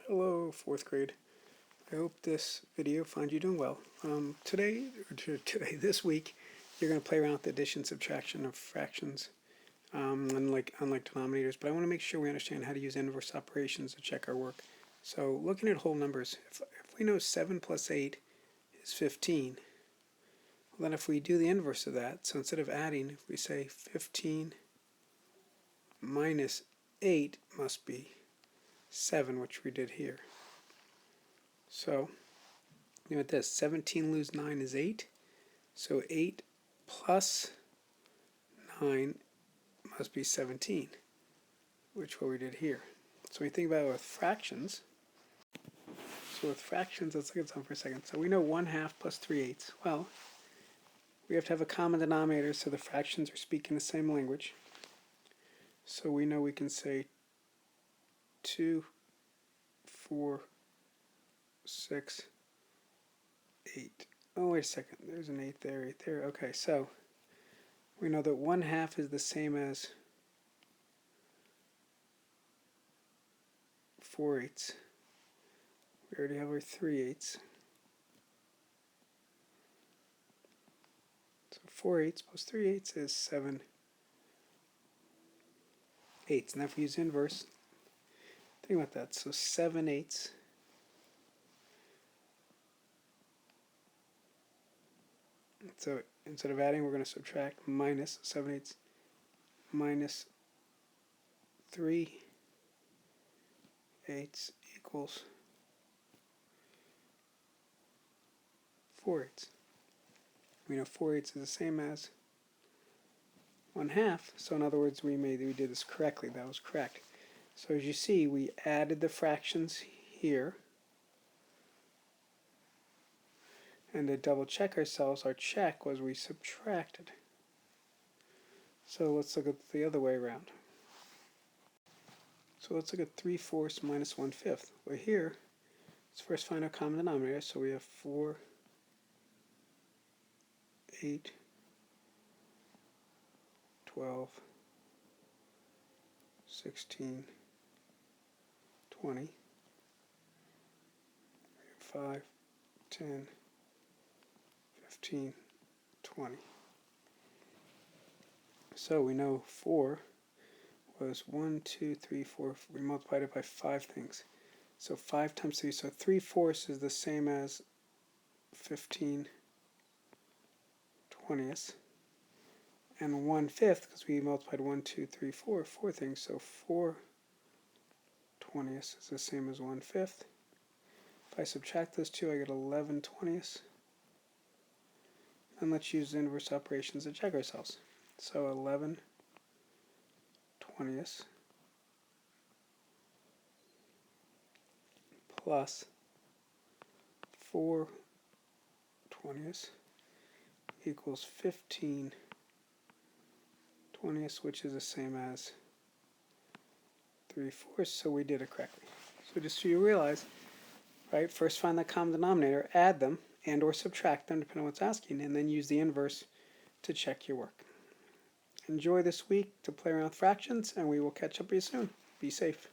Hello, fourth grade. I hope this video finds you doing well. This week, you're going to play around with the addition, subtraction of fractions, unlike denominators. But I want to make sure we understand how to use inverse operations to check our work. So, looking at whole numbers, if we know 7 plus 8 is 15, well, then if we do the inverse of that, so instead of adding, if we say 15 minus 8 must be 7, which we did here. So, you know what this? 17 lose 9 is 8. So 8 plus 9 must be 17, which is what we did here. So when you think about it with fractions, let's look at something for a second. So we know 1/2 plus 3/8. Well, we have to have a common denominator so the fractions are speaking the same language. So we know we can say 2, 4, 6, 8. Oh, wait a second. There's an 8 there, 8 there. Okay, so we know that 1/2 is the same as 4/8. We already have our 3/8. So 4/8 plus 3/8 is 7/8. And if we use inverse, think about that. So 7/8 so instead of adding, we're going to subtract minus 7/8 minus 3/8 equals 4/8. We know 4/8 is the same as 1/2. So in other words, we did this correctly. That was correct. So as you see, we added the fractions here. And to double check ourselves, our check was we subtracted. So let's look at the other way around. So let's look at 3/4 minus 1/5. Well, here, let's first find our common denominator. So we have 4, 8, 12, 16, 20, 5, 10, 15, 20. So we know 4 was 1, 2, 3, 4. We multiplied it by 5 things. So 5 times 3. So 3/4 is the same as 15/20. And 1/5, because we multiplied 1, 2, 3, 4 things. So 4/20 is the same as 1/5. If I subtract those two, I get 11/20. And let's use inverse operations to check ourselves. So 11/20 plus 4/20 equals 15/20, which is the same as 3/4. So we did it correctly. So just so you realize, right, first find the common denominator, add them, and or subtract them, depending on what's asking, and then use the inverse to check your work. Enjoy this week to play around with fractions, and we will catch up with you soon. Be safe.